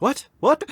What? What?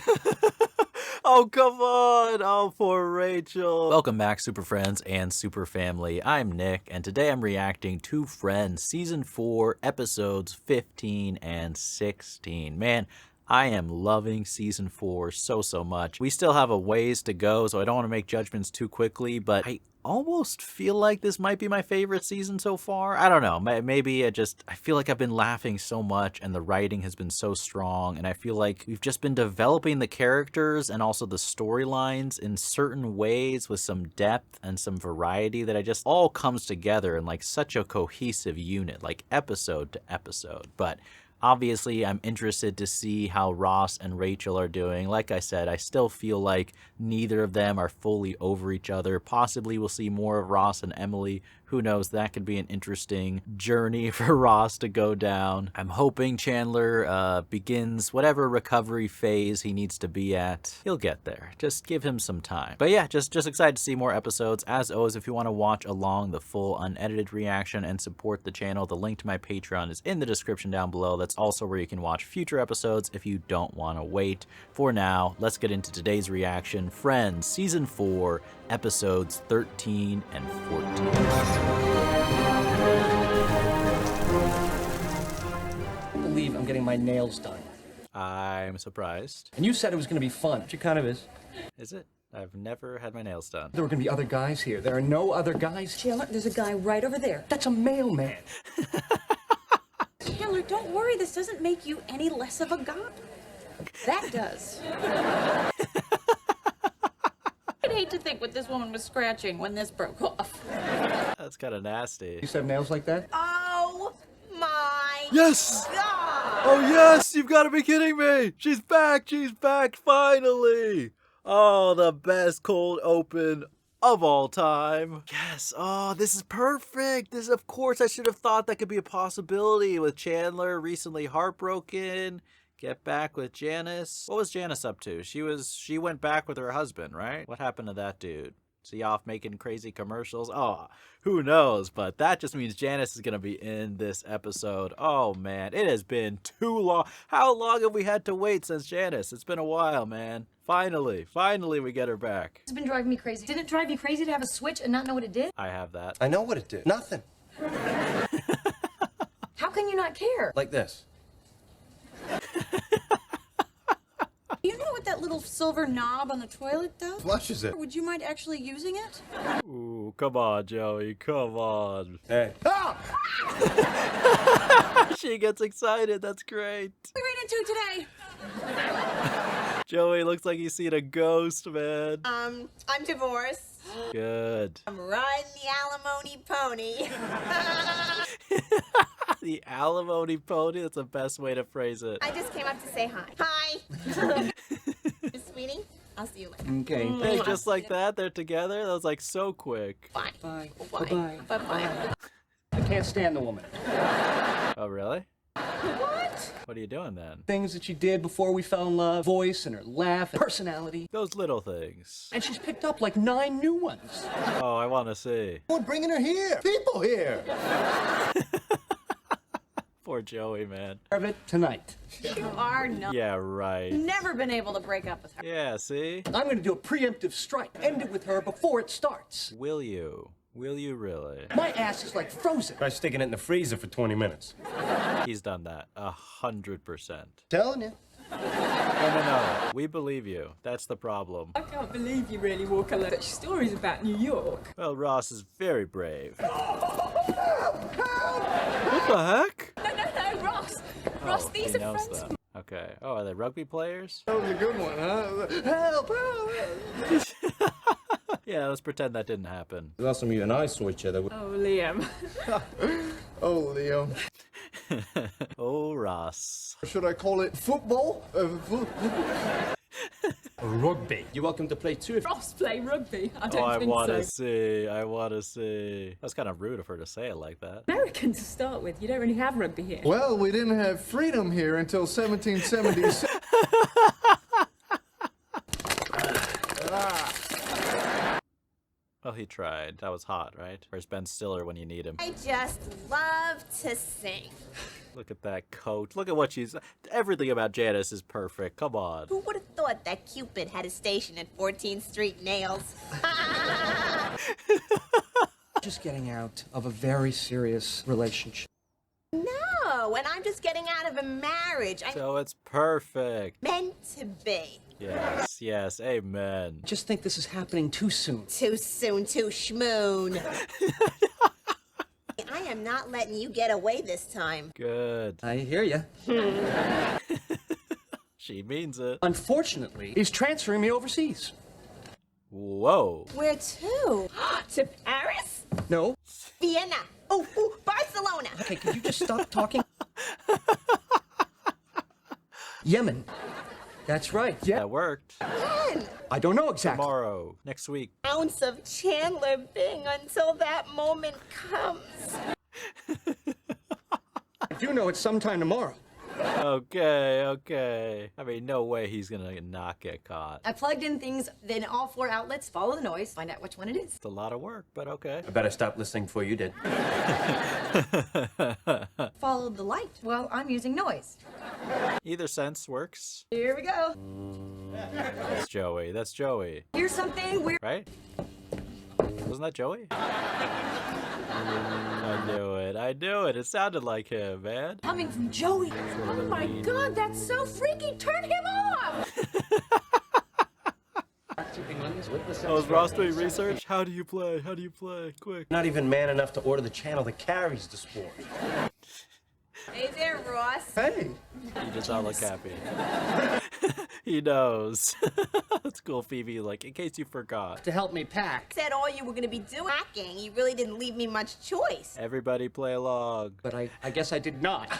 Oh, come on. Oh, poor Rachel. Welcome back, Super Friends and Super Family. I'm Nick, and today I'm reacting to Friends Season 4, Episodes 15 and 16. Man, I am loving Season 4 so much. We still have a ways to go, so I don't want to make judgments too quickly, but I almost feel like this might be my favorite season so far. I don't know. Maybe I feel like I've been laughing so much and the writing has been so strong, and I feel like we've just been developing the characters and also the storylines in certain ways with some depth and some variety that I just all comes together in like such a cohesive unit, like episode to episode. But obviously, I'm interested to see how Ross and Rachel are doing. Like I said, I still feel like neither of them are fully over each other. Possibly we'll see more of Ross and Emily. Who knows? That could be an interesting journey for Ross to go down. I'm hoping Chandler begins whatever recovery phase he needs to be at. He'll get there. Just give him some time. But yeah, just excited to see more episodes. As always, if you want to watch along the full unedited reaction and support the channel, the link to my Patreon is in the description down below. That's also where you can watch future episodes if you don't want to wait. For now, let's get into today's reaction. Friends, Season 4, Episodes 13 and 14. I believe I'm getting my nails done. I'm surprised. And you said it was going to be fun. Which it kind of is. Is it? I've never had my nails done. There were going to be other guys here. There are no other guys. Chandler, there's a guy right over there. That's a mailman. Chandler, don't worry. This doesn't make you any less of a guy. That does. I'd hate to think what this woman was scratching when this broke off. That's kind of nasty. You used to have nails like that? Oh my Yes! God! Oh yes! You've got to be kidding me! She's back! She's back finally! Oh, the best cold open of all time. Yes. Oh, this is perfect. This, of course, I should have thought that could be a possibility with Chandler recently heartbroken. Get back with Janice. What was Janice up to? She went back with her husband, right? What happened to that dude? Is he off making crazy commercials? Oh, who knows? But that just means Janice is gonna be in this episode. Oh man, it has been too long. How long have we had to wait since Janice? It's been a while, man. Finally we get her back. It's been driving me crazy. Didn't it drive you crazy to have a switch and not know what it did? I have that. I know what it did. Nothing. How can you not care? Like this. You know what that little silver knob on the toilet does? Flushes it. Would you mind actually using it? Ooh, come on, Joey, come on. Hey. Ah! She gets excited, that's great. What are we into today? Joey looks like he's seen a ghost, man. I'm divorced. Good. I'm riding the alimony pony. The alimony pony, that's the best way to phrase it. I just came up to say hi. Hi. Sweetie, I'll see you later. Okay. Hey, just like that, they're together? That was like so quick. Bye. Bye. Bye. Bye-bye. Bye-bye. I can't stand the woman. Oh, really? What? What are you doing then? Things that she did before we fell in love. Voice and her laugh and personality. Those little things. And she's picked up like 9 new ones. Oh, I want to see. We're bringing her here. People here. Poor Joey, man. Of it tonight. You are not. Yeah, right. Never been able to break up with her. Yeah, see? I'm going to do a preemptive strike. End it with her before it starts. Will you? Will you really? My ass is like frozen. Try sticking it in the freezer for 20 minutes. He's done that 100%. Telling you. No. We believe you. That's the problem. I can't believe you really walk alone such stories about New York. Well, Ross is very brave. What the heck? No, Ross! Ross, Oh, these he are knows friends. them. Okay. Oh, are they rugby players? That was a good one, huh? Help! Yeah, let's pretend that didn't happen. Last time you and I saw each other. Oh, Liam. Oh, Leo. Oh, Ross. Should I call it football? Rugby. You're welcome to play too. Ross play rugby. I Oh, don't I think want to so. see. I want to see. That's kind of rude of her to say it like that. American to start with. You don't really have rugby here. Well, we didn't have freedom here until 1776. Well, he tried. That was hot, right? Where's Ben Stiller when you need him? I just love to sing. Look at that coat. Look at what she's... Everything about Janice is perfect. Come on. Who would have thought that Cupid had a station at 14th Street Nails? Just getting out of a very serious relationship. No, and I'm just getting out of a marriage. I'm So it's perfect. meant to be. Yes, yes, amen. Just think this is happening too soon. Too soon, too schmoon. I am not letting you get away this time. Good. I hear you. She means it. Unfortunately, he's transferring me overseas. Whoa. Where to? To Paris? No. Vienna. Oh, Barcelona. Okay, could you just stop talking? Yemen. That's right. Yeah. That worked. When? I don't know exactly. Tomorrow. Next week. Ounce of Chandler Bing until that moment comes. I do know it's sometime tomorrow. Okay, okay. I mean, no way he's gonna not get caught. I plugged in things, then all 4 outlets, follow the noise, find out which one it is. It's a lot of work, but okay. I better stop listening before you did. Followed the light. Well, I'm using noise. Either sense works. Here we go. That's Joey. That's Joey. Here's something weird. Right? Wasn't that Joey? I knew it. I knew it. It sounded like him, man. Coming from Joey. Oh my god, that's so freaky! Turn him off! Oh, is Ross doing research? How do you play? How do you play? Quick. Not even man enough to order the channel that carries the sport. Hey there, Ross. Hey, He does not look happy. He knows. That's cool, Phoebe. Like, in case you forgot. To help me pack. Said all you were gonna be doing hacking. You really didn't leave me much choice. Everybody play along. But I guess I did not.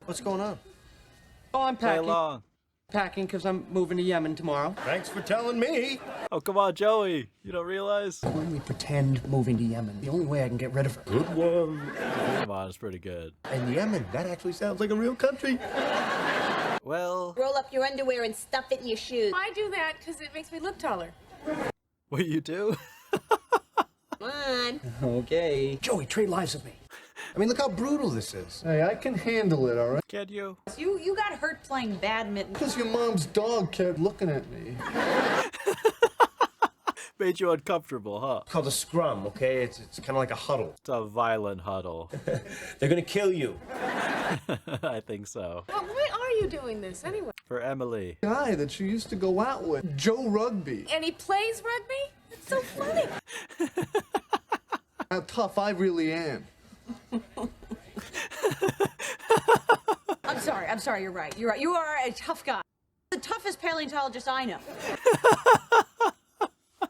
What's going on? Oh, I'm Play packing. along. Packing because I'm moving to Yemen tomorrow. Thanks for telling me. Oh, come on, Joey. You don't realize? When we pretend moving to Yemen, the only way I can get rid of her. Good one. Come on, it's pretty good. And Yemen, that actually sounds like a real country. Well, Roll up your underwear and stuff it in your shoes. I do that because it makes me look taller. what you do? Come on. Okay. Joey, trade lives with me. I mean, look how brutal this is. hey, I can handle it, all right? Can you? You got hurt playing badminton. Because your mom's dog kept looking at me. Made you uncomfortable, huh? It's called a scrum, okay? It's kind of like a huddle. It's a violent huddle. They're gonna kill you. I think so. Well, why are you doing this anyway? For Emily. Guy that she used to go out with, Joe Rugby. And he plays rugby? It's so funny. How tough I really am. I'm sorry, you're right. You're right. You are a tough guy. The toughest paleontologist I know.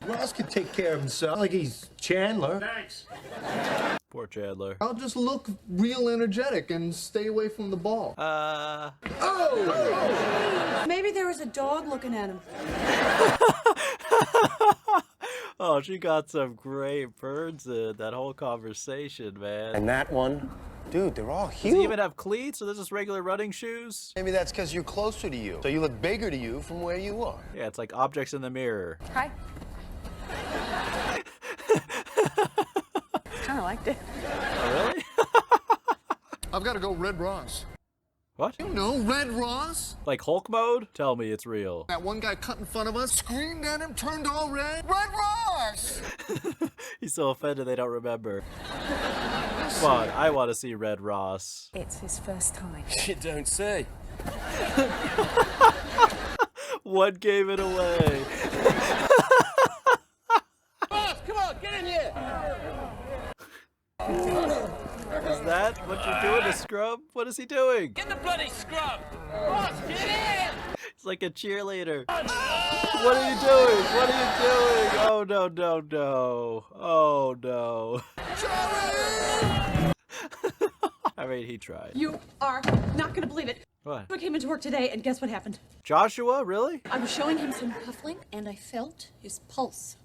Ross can take care of himself. Like he's Chandler. Thanks. Poor Chandler. I'll just look real energetic and stay away from the ball. Maybe there was a dog looking at him. Oh, she got some great birds in that whole conversation, man. And that one, dude, they're all Does huge. he even have cleats, or this is regular running shoes? Maybe that's because you're closer to you, so you look bigger to you from where you are. Yeah, it's like objects in the mirror. Hi. Kind of liked it. Oh, really? I've got to go Red Ross. What? You know Red Ross? Like Hulk mode? Tell me it's real. That one guy cut in front of us, screamed at him, turned all red. Red Ross! He's so offended they don't remember. Come on, I want to see Red Ross. It's his first time. You don't say. What gave it away? Ross, come on, get in here. Is that what you're doing, a scrub? What is he doing? Get the bloody scrub. Ross, get in. It's like a cheerleader. What are you doing? What are you doing? Oh, no, no, no. Oh, no. I mean, he tried. You are not gonna believe it. What? I came into work today, and guess what happened? Joshua, really? I was showing him some cufflink, and I felt his pulse.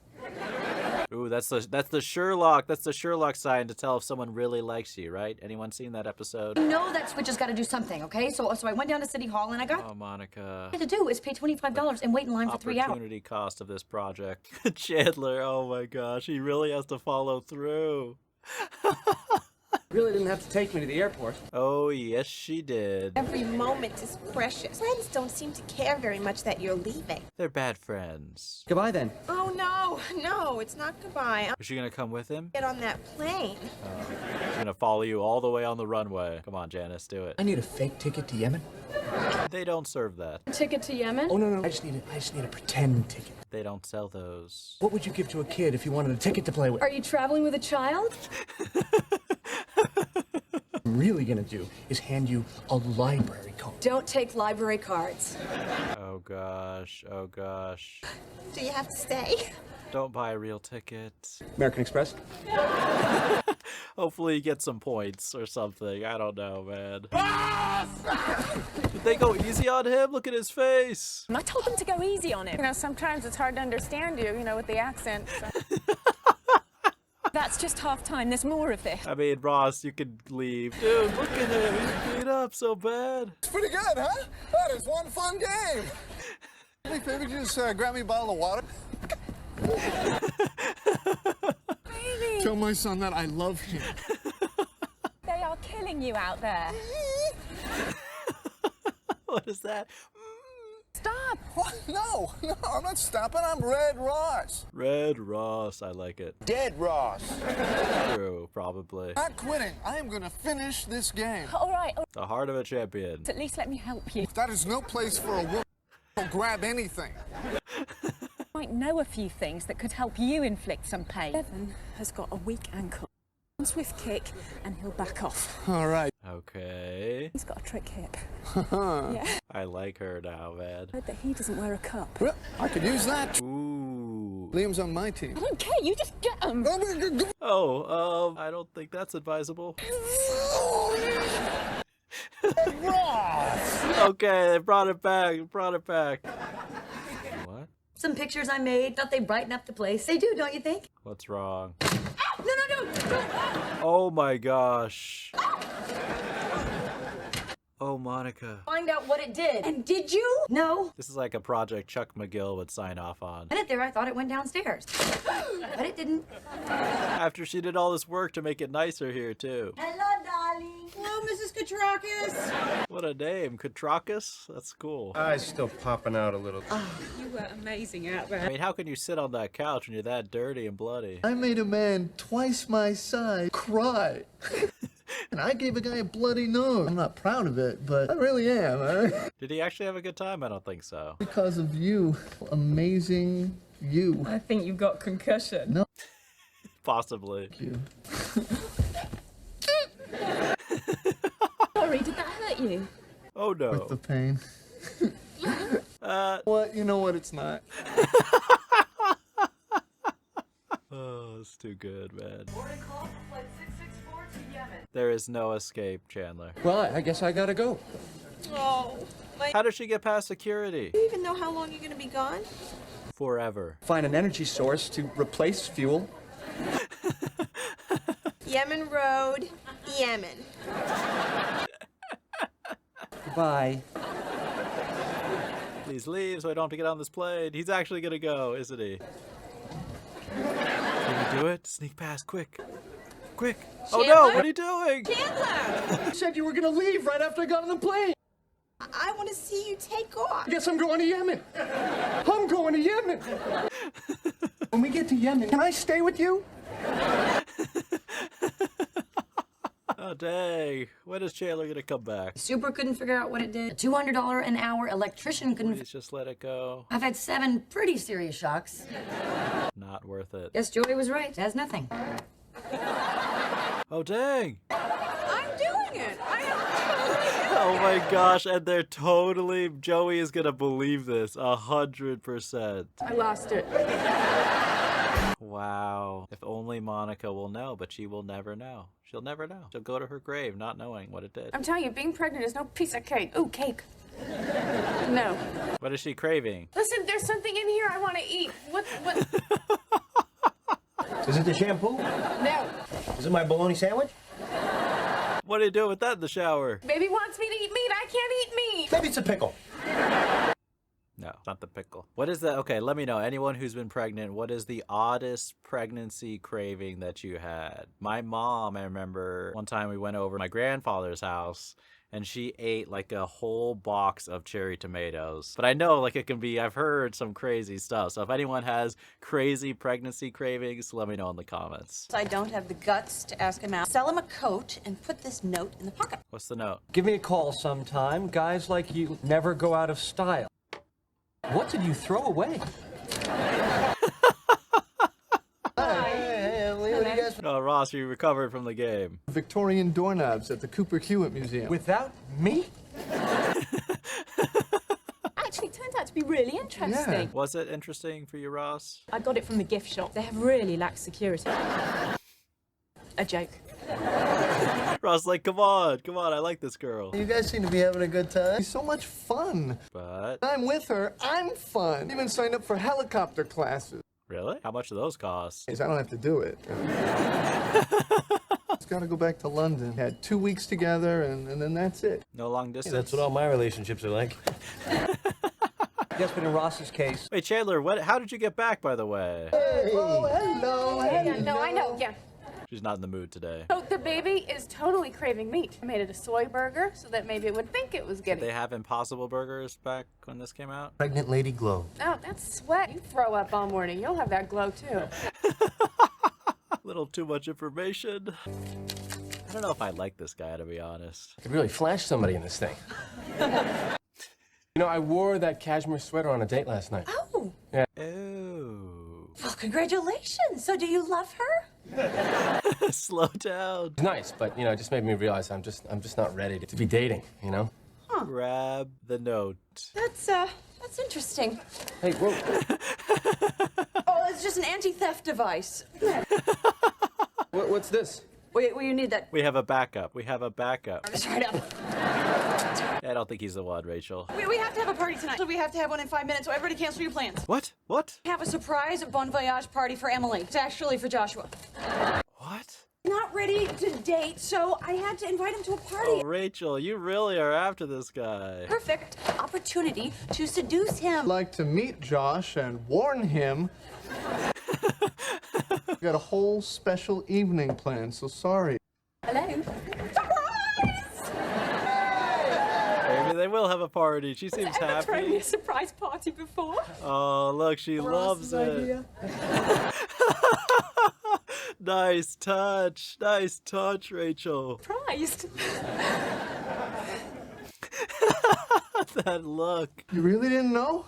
Ooh, that's the Sherlock. That's the Sherlock sign to tell if someone really likes you, right? Anyone seen that episode? You know that switch has got to do something, okay? So I went down to City Hall, and I got... Oh, Monica. All I had to do is pay $25 and wait in line for 3 hours. Opportunity cost of this project. Chandler, oh my gosh, he really has to follow through. Really didn't have to take me to the airport. Oh, yes, she did. Every moment is precious. Friends don't seem to care very much that you're leaving. They're bad friends. Goodbye then. Oh, no, it's not goodbye. I'll Is she gonna come with him? get on that plane. She's gonna follow you all the way on the runway. Come on, Janice, do it. I need a fake ticket to Yemen. They don't serve that. Ticket to Yemen? Oh, no. I just need a pretend ticket. They don't sell those. What would you give to a kid if you wanted a ticket to play with? Are you traveling with a child? What I'm really gonna do is hand you a library card. Don't take library cards. Oh gosh, oh gosh. Do you have to stay? Don't buy a real ticket. American Express? Hopefully you get some points or something. I don't know, man. Did they go easy on him? Look at his face. I told them to go easy on him. You know, sometimes it's hard to understand you, with the accent. So. That's just half time. There's more of this. I mean, Ross, you could leave. Dude, look at him. He's beat up so bad. It's pretty good, huh? That is one fun game. Hey, baby, just grab me a bottle of water. Baby, Tell my son that I love him. they are killing you out there. What is that? Stop. What? No, I'm not stopping. I'm Red Ross. Red Ross, I like it. Dead Ross. True, probably. Not quitting. I am going to finish this game. All right. The heart of a champion. At least let me help you. That is no place for a woman to grab anything. I might know a few things that could help you inflict some pain. Evan has got a weak ankle. One swift kick and he'll back off. All right. Okay. He's got a trick hip. Yeah. I like her now, man. I heard that he doesn't wear a cup. Well, I could use that. Ooh. Liam's on my team. I don't care. You just get him. Oh, I don't think that's advisable. Okay, they brought it back. What? Some pictures I made, thought they brighten up the place. They do, don't you think? What's wrong? No. Oh my gosh. Oh, Monica. Find out what it did. And did you? No. This is like a project Chuck McGill would sign off on. I there, I thought it went downstairs. But it didn't. After she did all this work to make it nicer here, too. Hello, darling. Hello, Mrs. Katrakis. What a name. Katrakis? That's cool. Eyes still popping out a little. You were amazing out there. I mean, how can you sit on that couch when you're that dirty and bloody? I made a man twice my size cry. And I gave a guy a bloody nose. I'm not proud of it, but I really am. Did he actually have a good time? I don't think so. Because of you. Amazing you. I think you got concussion. No. Possibly. Thank you. Sorry, did that hurt you? Oh no. With the pain. What? You know what? It's not. Oh, it's too good, man. There is no escape, Chandler. Well, I guess I gotta go. Oh, How does she get past security? do you even know how long you're gonna be gone? Forever. Find an energy source to replace fuel. Yemen Road, Yemen. Goodbye. Please leave so I don't have to get on this plane. He's actually gonna go, isn't he? Can you do it? Sneak past, quick. Quick. Oh no, what are you doing? Chandler! You said you were gonna leave right after I got on the plane. I want to see you take off. I guess I'm going to Yemen. I'm going to Yemen. When we get to Yemen, can I stay with you? Oh dang. When is Chandler gonna come back? Super couldn't figure out what it did. A $200 an hour electrician couldn't. Please just let it go. I've had 7 pretty serious shocks. Not worth it. Guess Joey was right. It has nothing. Oh dang. I'm doing it. Oh my gosh, and they're totally, Joey is gonna believe this 100%. I lost it. Wow. If only Monica will know, but she will never know. She'll never know. She'll go to her grave not knowing what it did. I'm telling you, being pregnant is no piece of cake. Ooh, cake. No. What is she craving? Listen, there's something in here I want to eat. What? Is it the shampoo? No. Is it my bologna sandwich? What are you doing with that in the shower? Baby wants me to eat meat. I can't eat meat. Maybe it's a pickle. No, not the pickle. What is that? Okay, let me know. Anyone who's been pregnant, what is the oddest pregnancy craving that you had? My mom, I remember one time we went over to my grandfather's house and she ate like a whole box of cherry tomatoes. But I know like it can be, I've heard some crazy stuff. So if anyone has crazy pregnancy cravings, let me know in the comments. I don't have the guts to ask him out. Sell him a coat and put this note in the pocket. What's the note? Give me a call sometime. Guys like you never go out of style. What did you throw away? Hey, Emily, what do you guys... Oh, Ross, you recovered from the game. Victorian doorknobs at the Cooper Hewitt Museum. Without me? Actually, it turned out to be really interesting. Yeah. Was it interesting for you, Ross? I got it from the gift shop. They have really lax security. A joke. Ross, like, come on, I like this girl. You guys seem to be having a good time. It's so much fun. But, I'm with her. I'm fun. Even signed up for helicopter classes. really? How much do those cost? I don't have to do it. Just gotta go back to London. Had 2 weeks together, and then that's it. No long distance? That's what all my relationships are like. Yes, but in Ross's case. Wait, Chandler, how did you get back, by the way? Hey. Oh, hello. Yeah, no, I know, yeah. She's not in the mood today. So the baby is totally craving meat. I made it a soy burger so that maybe it would think it was getting... They have Impossible Burgers back when this came out? Pregnant lady glow. Oh, that's sweat. You throw up all morning. You'll have that glow, too. Little too much information. I don't know if I like this guy, to be honest. I could really flash somebody in this thing. You know, I wore that cashmere sweater on a date last night. Oh. Yeah. Ooh. Well, congratulations. So do you love her? Slow down. It's nice, but, you know, it just made me realize I'm just not ready to be dating, you know? Grab the note. That's interesting. Hey, whoa. Oh, it's just an anti-theft device. What's this? Well, you need that. We have a backup. It's right up. I don't think he's the one, Rachel. We have to have a party tonight. So we have to have one in 5 minutes, so everybody cancel your plans. What? Have a surprise Bon Voyage party for Emily. It's actually for Joshua. What? Not ready to date, so I had to invite him to a party. Oh, Rachel, you really are after this guy. Perfect opportunity to seduce him. I'd like to meet Josh and warn him. Got a whole special evening planned, so sorry. Hello? Maybe they will have a party. She seems Ever thrown me happy. a surprise party before? Oh, look, she loves it. Nice touch, Rachel. Surprised. That look. You really didn't know?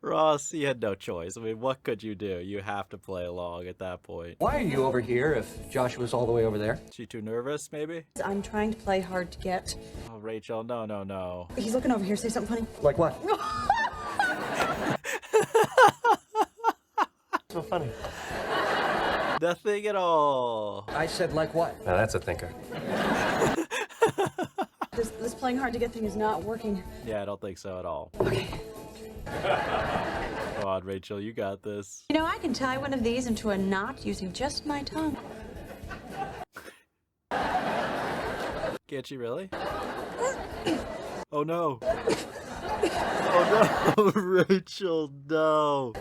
Ross, you had no choice. I mean, what could you do? You have to play along at that point. Why are you over here if Joshua's all the way over there? She too nervous, maybe? I'm trying to play hard to get. Oh, Rachel, no. He's looking over here. Say something funny. Like what? So funny. Nothing at all. I said like what? Now that's a thinker. This playing hard to get thing is not working. Yeah, I don't think so at all. Okay. Come on, Rachel, you got this. You know, I can tie one of these into a knot using just my tongue. Can't she really? Oh no. Oh no, Rachel, no.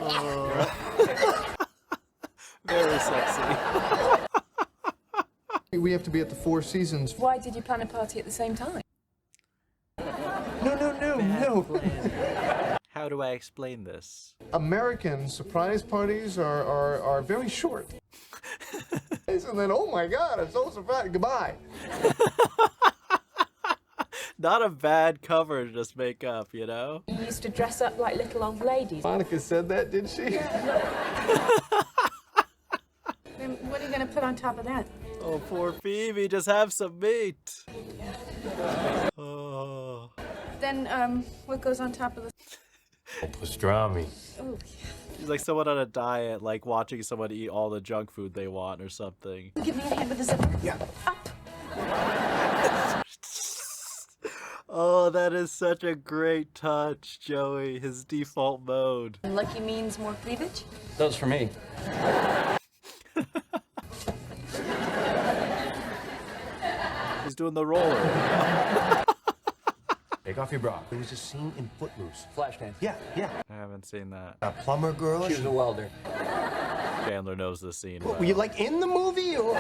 Oh. Very sexy. We have to be at the Four Seasons. Why did you plan a party at the same time? No. How do I explain this? American surprise parties are very short. And then, oh my God, I'm so surprised. Goodbye. Not a bad cover to just make up, you know? You used to dress up like little old ladies. Monica said that, did she? Then what are you going to put on top of that? Oh, poor Phoebe, just have some meat. Oh. Then, what goes on top of the... Pastrami. Oh, She's like someone on a diet, like watching someone eat all the junk food they want or something. Give me a hand with the zipper. Yeah. Up. Oh, that is such a great touch, Joey. His default mode. Lucky means more cleavage. Those for me. He's doing the roller. Take off your bra. There was a scene in Footloose. Flashdance. Yeah. I haven't seen that. A plumber girl. She was a welder. Chandler knows this scene. What, were you like in the movie or?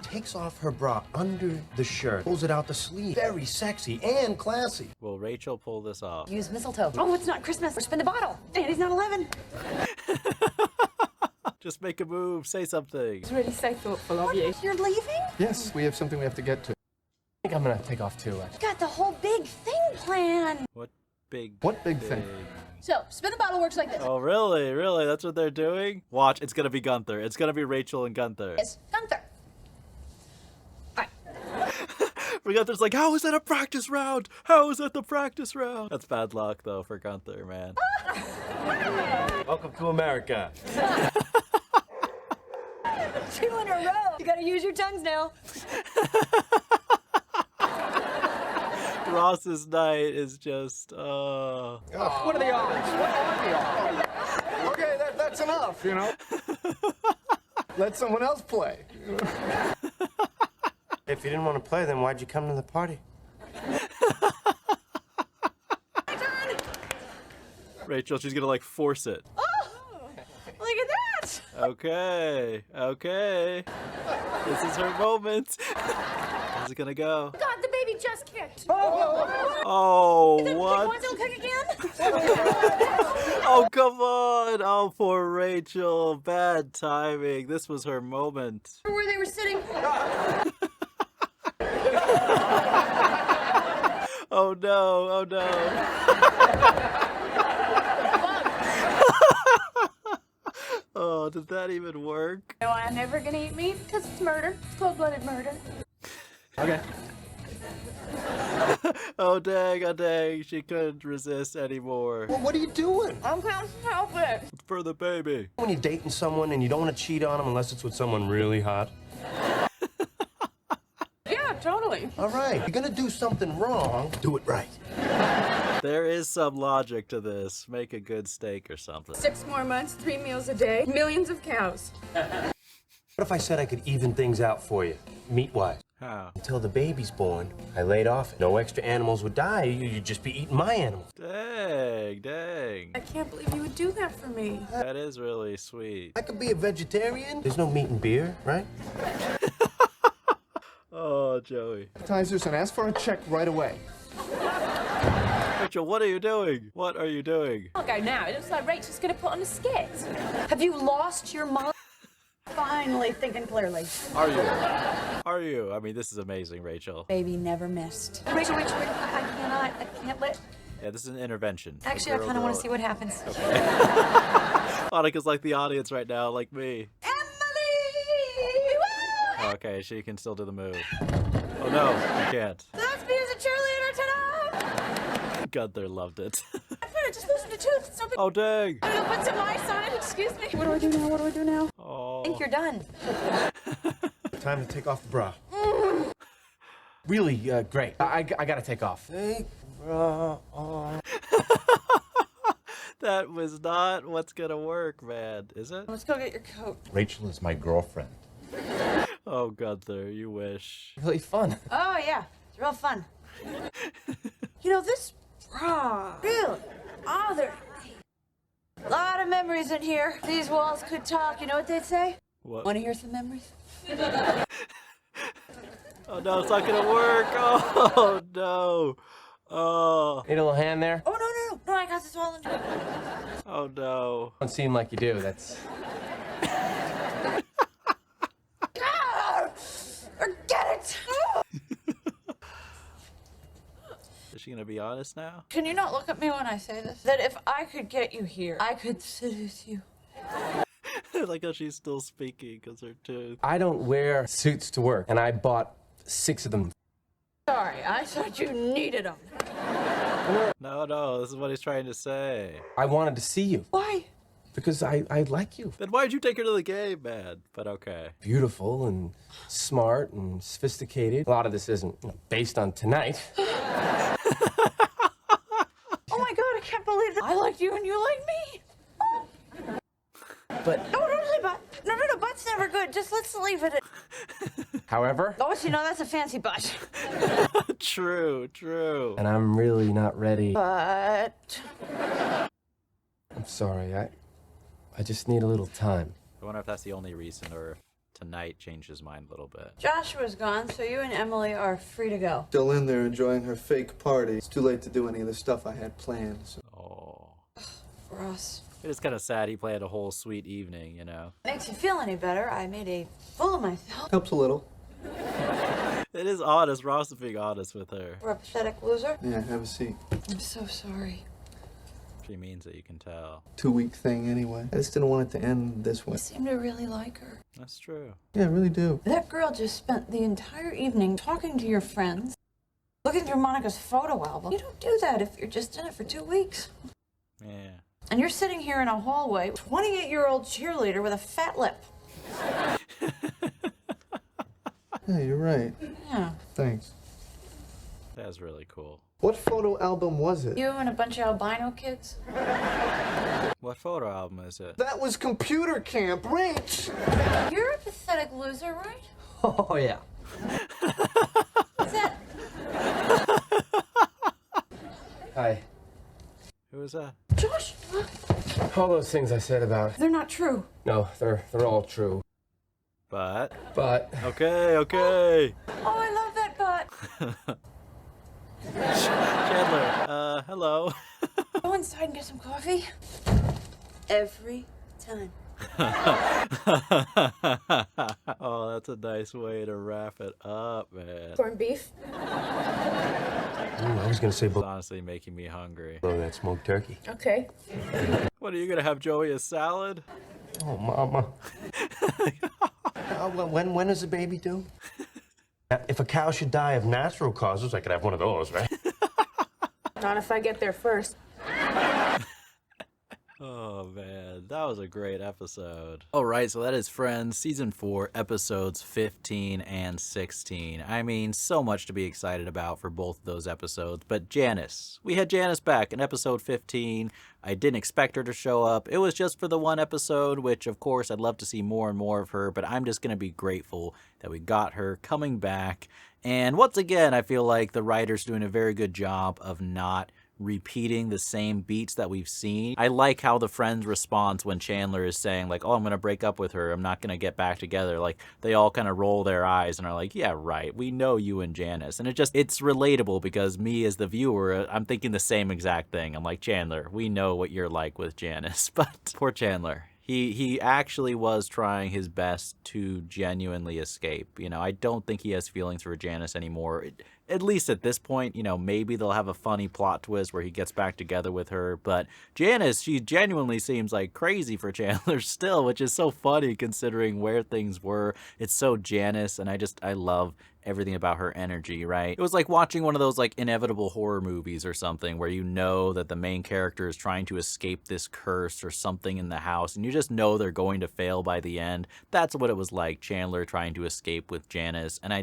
Takes off her bra under the shirt, pulls it out the sleeve. Very sexy and classy. Will Rachel pull this off? Use mistletoe. Oh, it's not Christmas. Or spin the bottle. Daddy's not 11. Just make a move. Say something. It's really so thoughtful of you. You're leaving? Yes, we have something we have to get to. I think I'm gonna take off too. You got the whole big thing planned. What big thing? So, spin the bottle works like this. Oh, really? Really? That's what they're doing? Watch. It's gonna be Gunther. It's gonna be Rachel and Gunther. Yes, Gunther. For Gunther's like, how is that a practice round? How is that the practice round? That's bad luck, though, for Gunther, man. Welcome to America. 2 in a row. You gotta use your tongues now. Ross's night is just, What are the odds? What are the odds? Okay, that's enough, you know? Let someone else play. If you didn't want to play, then why'd you come to the party? Rachel, she's gonna, like, force it. Oh, look at that. Okay. This is her moment. How's it gonna go? God, the baby just kicked. Oh, what? Want to kick again? Oh, come on. Oh, poor Rachel. Bad timing. This was her moment. Where they were sitting. Oh, no. Oh, no. Oh, did that even work? No, I'm never gonna eat meat because it's murder. It's cold-blooded murder. Okay. Oh, dang. She couldn't resist anymore. Well, what are you doing? I'm trying to help it. It's for the baby. When you're dating someone and you don't want to cheat on them unless it's with someone really hot. Yeah, totally. All right, you're gonna do something wrong. Do it right. There is some logic to this. Make a good steak or something. 6 more months, 3 meals a day, millions of cows. What if I said I could even things out for you, meat-wise? How? Until the baby's born, I laid off. No extra animals would die. You'd just be eating my animals. Dang. I can't believe you would do that for me. That is really sweet. I could be a vegetarian. There's no meat and beer, right? Oh, Joey. Appetizers and ask for a check right away. Rachel, what are you doing? What are you doing? I'll go now. It looks like Rachel's gonna put on a skit. Have you lost your mind? Finally thinking clearly. Are you? Are you? I mean, this is amazing, Rachel. Baby never missed. Rachel, I can't let. Yeah, this is an intervention. Actually, I kind of want to see what happens. Monica's like the audience right now, like me. Emily! Woo! Okay, she can still do the move. Oh no, you can't. Let's be as a cheerleader tonight! Gunther loved it. Just losing a tooth. It's no big. Oh dang! What's on my side? Excuse me. What do I do now? What do I do now? Oh. I think you're done. Time to take off the bra. Really great. I gotta take off. Take bra off. That was not what's gonna work, man. Is it? Let's go get your coat. Rachel is my girlfriend. Oh, Gunther, you wish. Really fun. Oh yeah, it's real fun. You know this bra. Really? Oh, there. A lot of memories in here. These walls could talk. You know what they'd say? What? Want to hear some memories? Oh no, it's not gonna work. Oh no. Oh. Need a little hand there? Oh no. No, I got this all in. Oh no. Don't seem like you do. That's. Forget it. Is she gonna be honest now? Can you not look at me when I say this? That if I could get you here, I could seduce you. Like how she's still speaking because her tooth. I don't wear suits to work, and I bought 6 of them. Sorry, I thought you needed them. No, this is what he's trying to say. I wanted to see you. Why? Because I like you. Then why'd you take her to the game, man? But okay. Beautiful and smart and sophisticated. A lot of this isn't based on tonight. Oh my God, I can't believe that. I like you and you like me. But No, don't say but. No, but's never good. Just let's leave it at. However, Oh, you know, that's a fancy but. True, true. and I'm really not ready. But I'm sorry, I just need a little time. I wonder if that's the only reason, or if tonight changed his mind a little bit. Joshua's gone, so you and Emily are free to go. Still in there enjoying her fake party. It's too late to do any of the stuff I had planned. So. Oh. Ross. It is kind of sad he planned a whole sweet evening, you know? Makes you feel any better? I made a fool of myself. Helps a little. It is honest. Ross is being honest with her. For a pathetic loser. Yeah, have a seat. I'm so sorry. She means it, you can tell. 2-week thing anyway. I just didn't want it to end this way. I seem to really like her. That's true. Yeah, I really do. That girl just spent the entire evening talking to your friends, looking through Monica's photo album. You don't do that if you're just in it for 2 weeks. Yeah. And you're sitting here in a hallway, 28-year-old cheerleader with a fat lip. Yeah, you're right. Yeah. Thanks. That's really cool. What photo album was it? You and a bunch of albino kids? What photo album is it? That was computer camp, Rach! You're a pathetic loser, right? Oh, yeah. What's that? Hi. Who is that? Josh! All those things I said about... They're not true. No, they're all true. But... Okay, okay. Oh, I love that butt. Chandler, hello. Go inside and get some coffee. Every time. Oh, that's a nice way to wrap it up, man. Corned beef? I was gonna say It's honestly making me hungry. below that smoked turkey. Okay. What, are you gonna have Joey a salad? Oh, Mama. When is the baby due? If a cow should die of natural causes, I could have one of those, right? Not if I get there first. Oh man, that was a great episode. Alright, so that is Friends Season 4, Episodes 15 and 16. I mean, so much to be excited about for both of those episodes, but Janice. We had Janice back in Episode 15. I didn't expect her to show up. It was just for the one episode, which of course I'd love to see more and more of her, but I'm just going to be grateful that we got her coming back. And once again, I feel like the writer's doing a very good job of not repeating the same beats that we've seen. I like how the friends' response when Chandler is saying like, oh, I'm gonna break up with her, I'm not gonna get back together, like they all kind of roll their eyes and are like, yeah, right, we know you and Janice. And it's relatable because me as the viewer, I'm thinking the same exact thing. I'm like, Chandler, we know what you're like with Janice. But poor Chandler. He actually was trying his best to genuinely escape. You know, I don't think he has feelings for Janice anymore. At least at this point, you know, maybe they'll have a funny plot twist where he gets back together with her. But Janice, she genuinely seems like crazy for Chandler still, which is so funny considering where things were. It's so Janice, and I love everything about her energy, right? It was like watching one of those like inevitable horror movies or something where you know that the main character is trying to escape this curse or something in the house and you just know they're going to fail by the end. That's what it was like, Chandler trying to escape with Janice, and I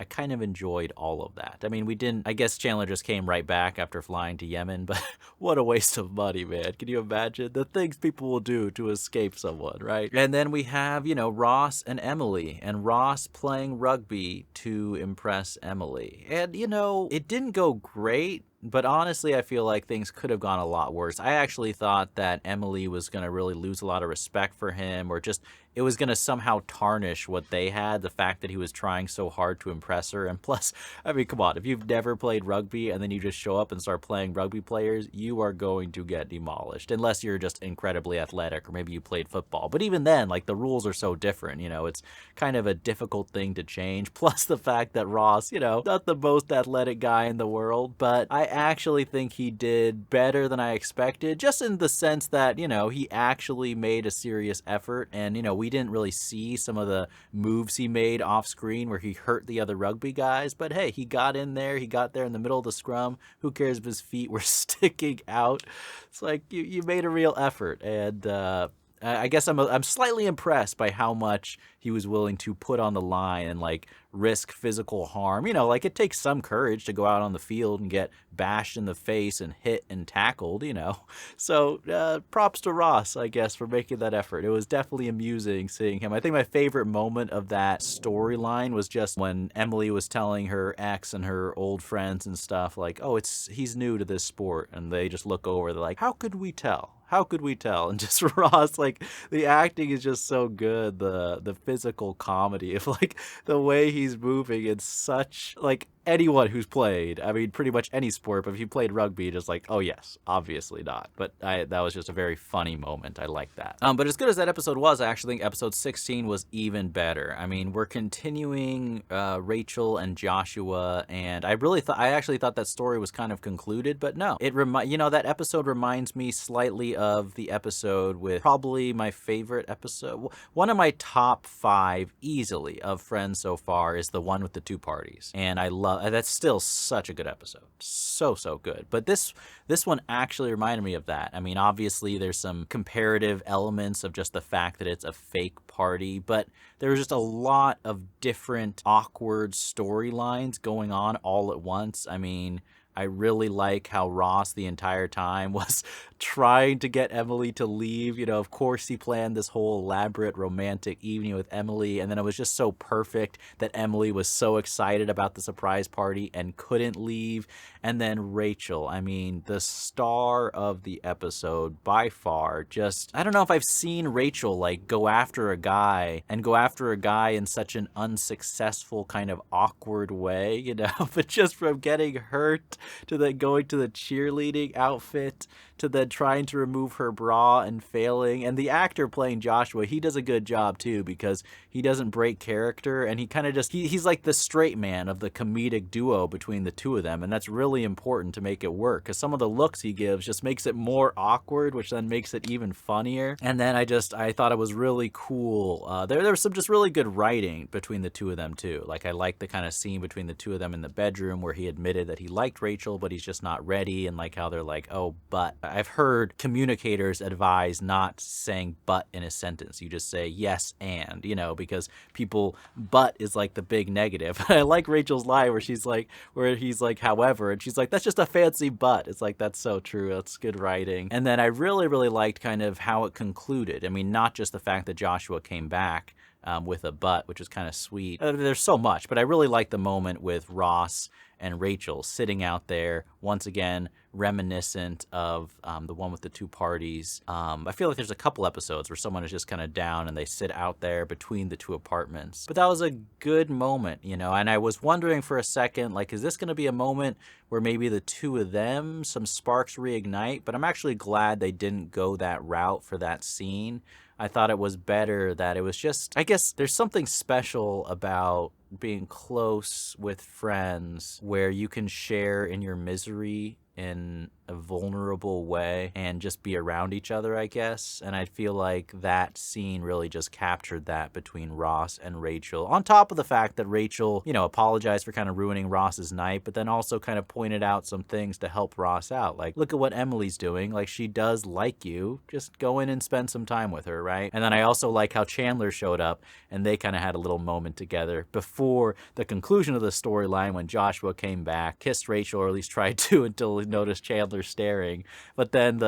kind of enjoyed all of that. I mean, I guess Chandler just came right back after flying to Yemen, but what a waste of money, man. Can you imagine the things people will do to escape someone, right? And then we have, you know, Ross and Emily, and Ross playing rugby to impress Emily. And, you know, it didn't go great, but honestly, I feel like things could have gone a lot worse. I actually thought that Emily was going to really lose a lot of respect for him, or just it was going to somehow tarnish what they had, the fact that he was trying so hard to impress her. And plus, I mean, come on, if you've never played rugby and then you just show up and start playing rugby players, you are going to get demolished, unless you're just incredibly athletic, or maybe you played football. But even then, like, the rules are so different, you know, it's kind of a difficult thing to change. Plus the fact that Ross, you know, not the most athletic guy in the world, but I actually think he did better than I expected, just in the sense that, you know, he actually made a serious effort, and, you know, we didn't really see some of the moves he made off screen where he hurt the other rugby guys, but hey, he got in there, he got there in the middle of the scrum. Who cares if his feet were sticking out? It's like you made a real effort, and I guess I'm slightly impressed by how much he was willing to put on the line and like risk physical harm. You know, like it takes some courage to go out on the field and get bashed in the face and hit and tackled, you know. So props to Ross, I guess, for making that effort. It was definitely amusing seeing him. I think my favorite moment of that storyline was just when Emily was telling her ex and her old friends and stuff, like, oh, he's new to this sport. And they just look over, they're like, how could we tell? How could we tell? And just Ross, like, the acting is just so good. The physical comedy of, like, the way he's moving. It's such, like, anyone who's played, I mean, pretty much any sport, but if you played rugby, just like, oh yes, obviously not. But that was just a very funny moment. I like that. But as good as that episode was, I actually think episode 16 was even better. I mean, we're continuing Rachel and Joshua, and I actually thought that story was kind of concluded, but no. That episode reminds me slightly of the episode with probably my favorite episode. One of my top 5 easily of Friends so far is the one with the 2 parties. And I love that's still such a good episode. So good. But this one actually reminded me of that. I mean, obviously there's some comparative elements of just the fact that it's a fake party, but there was just a lot of different awkward storylines going on all at once. I mean, I really like how Ross the entire time was trying to get Emily to leave. You know, of course he planned this whole elaborate romantic evening with Emily, and then it was just so perfect that Emily was so excited about the surprise party and couldn't leave. And then Rachel, I mean, the star of the episode by far. Just, I don't know if I've seen Rachel like go after a guy in such an unsuccessful kind of awkward way, you know, but just from getting hurt to then going to the cheerleading outfit to then trying to remove her bra and failing. And the actor playing Joshua, he does a good job too, because he doesn't break character, and he kind of just, he's like the straight man of the comedic duo between the two of them, and that's really important to make it work, because some of the looks he gives just makes it more awkward, which then makes it even funnier. And then I thought it was really cool. There was some just really good writing between the two of them too. Like, I like the kind of scene between the two of them in the bedroom where he admitted that he liked Rachel, but he's just not ready, and like how they're like, oh, but. I've heard communicators advise not saying but in a sentence. You just say yes and, you know, because people, but is like the big negative. I like Rachel's line where he's like, however, and she's like, that's just a fancy but. It's like, that's so true. That's good writing. And then I really, really liked kind of how it concluded. I mean, not just the fact that Joshua came back with a but, which is kind of sweet. There's so much, but I really like the moment with Ross and Rachel sitting out there, once again, reminiscent of the one with the two parties. I feel like there's a couple episodes where someone is just kind of down and they sit out there between the two apartments. But that was a good moment, you know, and I was wondering for a second, like, is this going to be a moment where maybe the two of them, some sparks reignite? But I'm actually glad they didn't go that route for that scene. I thought it was better that it was just, I guess there's something special about being close with friends where you can share in your misery in a vulnerable way and just be around each other, I guess. And I feel like that scene really just captured that between Ross and Rachel, on top of the fact that Rachel, you know, apologized for kind of ruining Ross's night, but then also kind of pointed out some things to help Ross out. Like, look at what Emily's doing. Like, she does like you. Just go in and spend some time with her, right? And then I also like how Chandler showed up and they kind of had a little moment together before the conclusion of the storyline when Joshua came back, kissed Rachel, or at least tried to, until he noticed Chandler staring. But then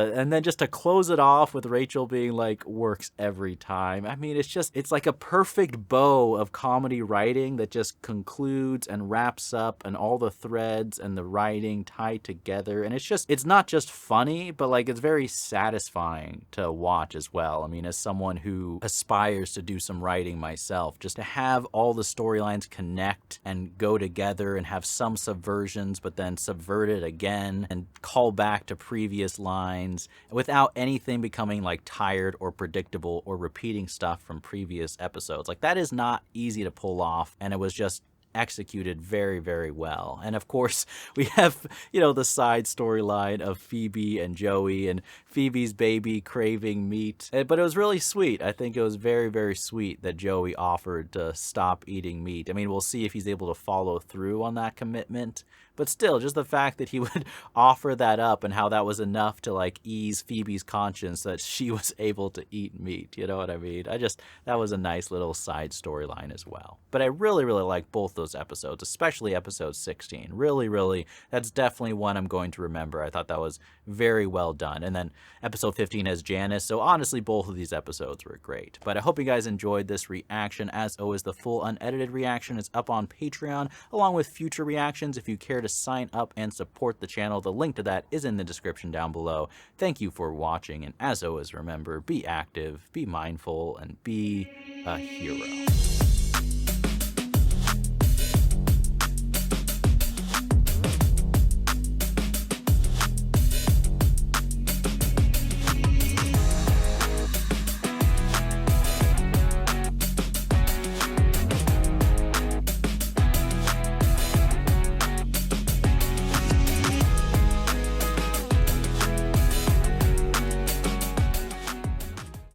just to close it off with Rachel being like, works every time. I mean, it's like a perfect bow of comedy writing that just concludes and wraps up, and all the threads and the writing tied together. And it's not just funny, but like, it's very satisfying to watch as well. I mean, as someone who aspires to do some writing myself, just to have all the storylines connect and go together and have some subversions, but then subvert it again and call back to previous lines without anything becoming like tired or predictable or repeating stuff from previous episodes. Like, that is not easy to pull off, and it was just executed very, very well. And of course, we have, you know, the side storyline of Phoebe and Joey, and Phoebe's baby craving meat. But it was really sweet. I think it was very, very sweet that Joey offered to stop eating meat. I mean, we'll see if he's able to follow through on that commitment, but still, just the fact that he would offer that up and how that was enough to like ease Phoebe's conscience that she was able to eat meat. You know what I mean? That was a nice little side storyline as well. But I really, really like both those episodes, especially episode 16. Really, really, that's definitely one I'm going to remember. I thought that was very well done. And then episode 15 has Janice. So honestly, both of these episodes were great. But I hope you guys enjoyed this reaction. As always, the full unedited reaction is up on Patreon, along with future reactions. If you care to sign up and support the channel, the link to that is in the description down below. Thank you for watching, and as always, remember, be active, be mindful, and be a hero.